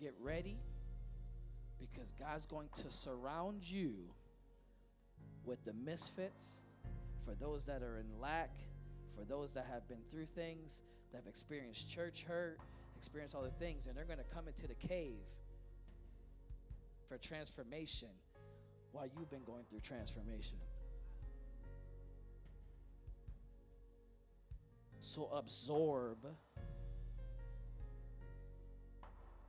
Get ready, because God's going to surround you with the misfits, for those that are in lack, for those that have been through things, that have experienced church hurt, experienced other things, and they're going to come into the cave for transformation while you've been going through transformation. So absorb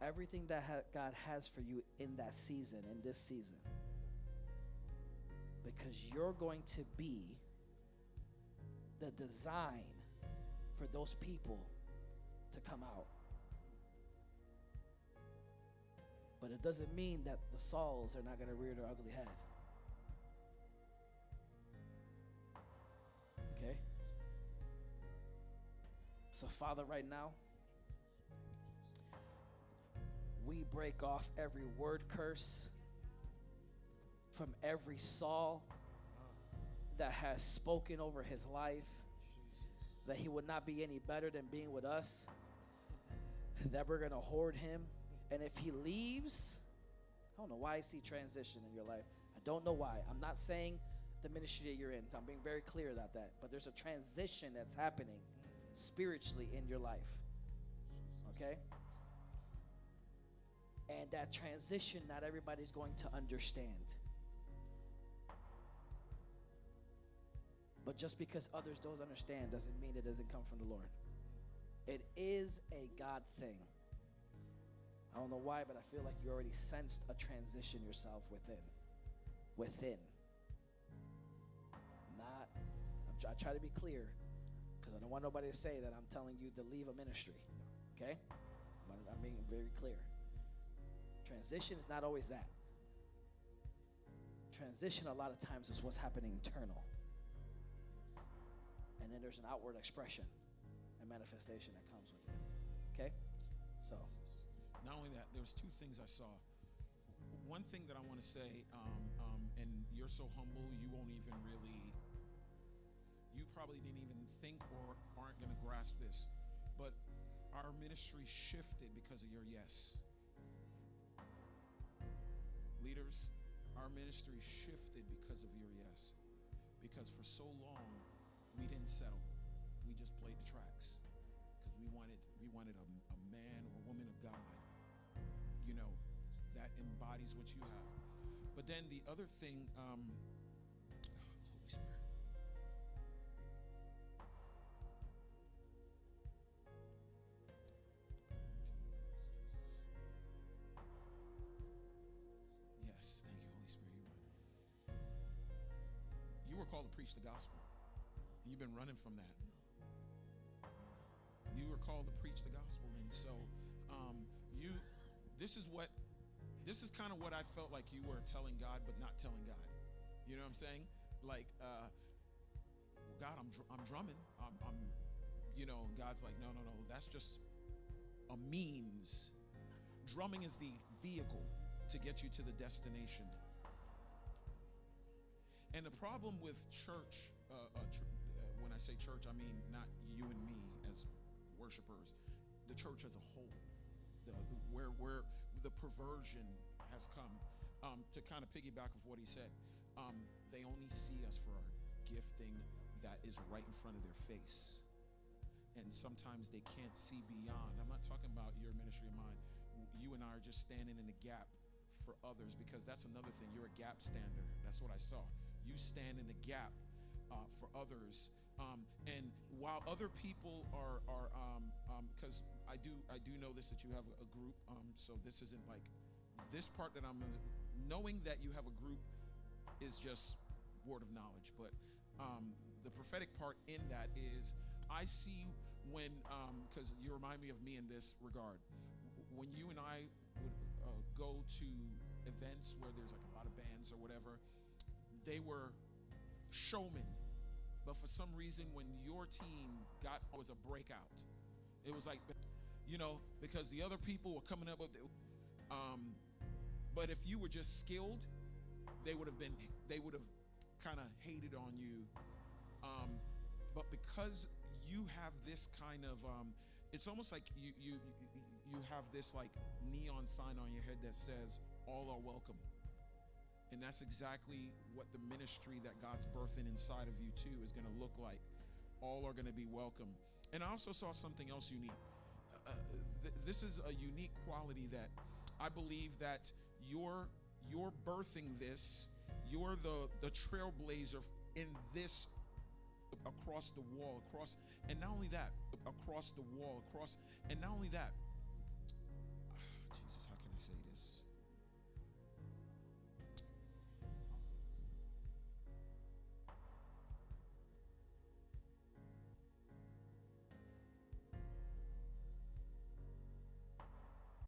everything that God has for you in that season, in this season. Because you're going to be the design for those people to come out. But it doesn't mean that the Sauls are not going to rear their ugly head. Okay? So, Father, right now, we break off every word curse from every Saul that has spoken over his life, that he would not be any better than being with us, that we're going to hoard him. And if he leaves, I don't know why I see transition in your life. I don't know why. I'm not saying the ministry that you're in. So I'm being very clear about that. But there's a transition that's happening spiritually in your life. Okay? And that transition, not everybody's going to understand. But just because others don't understand doesn't mean it doesn't come from the Lord. It is a God thing. I don't know why, but I feel like you already sensed a transition yourself within. Not, I try to be clear, because I don't want nobody to say that I'm telling you to leave a ministry. Okay? I'm being very clear. Transition is not always that. Transition a lot of times is what's happening internal. And then there's an outward expression and manifestation that comes with it. Okay? So. Not only that, there's two things I saw. One thing that I want to say, and you're so humble, you won't even really, you probably didn't even think or aren't going to grasp this, but our ministry shifted because of your yes. Leaders, our ministry shifted because of your yes. Because for so long, we didn't settle. We just played the tracks. Because we wanted a man or woman of God, you know, that embodies what you have. But then the other thing, Holy Spirit. Yes, thank you, Holy Spirit. You're right. You were called to preach the gospel. You've been running from that. You were called to preach the gospel, and so this is kind of what I felt like you were telling God, but not telling God. You know what I'm saying? Like, God, I'm drumming. I'm, you know, and God's like, no, that's just a means. Drumming is the vehicle to get you to the destination. And the problem with church, when I say church, I mean not you and me as worshipers, the church as a whole, where the perversion has come, to kind of piggyback of what he said. They only see us for our gifting that is right in front of their face, and sometimes they can't see beyond. I'm not talking about your ministry of mine. You and I are just standing in the gap for others, because that's another thing. You're a gap stander. That's what I saw. You stand in the gap for others. And while other people are because I do know this, that you have a group, so this isn't like this part that I'm knowing that you have a group is just word of knowledge, but the prophetic part in that is I see when because you remind me of me in this regard, when you and I would go to events where there's like a lot of bands or whatever, they were showmen. But for some reason, when your team was a breakout, it was like, you know, because the other people were coming up with, but if you were just skilled, they would have kind of hated on you. But because you have this kind of, it's almost like you have this like neon sign on your head that says all are welcome. And that's exactly what the ministry that God's birthing inside of you too is going to look like. All are going to be welcome. And I also saw something else unique. This is a unique quality that I believe that you're birthing this. You're the trailblazer in this, across the wall, and not only that, across the wall, and not only that,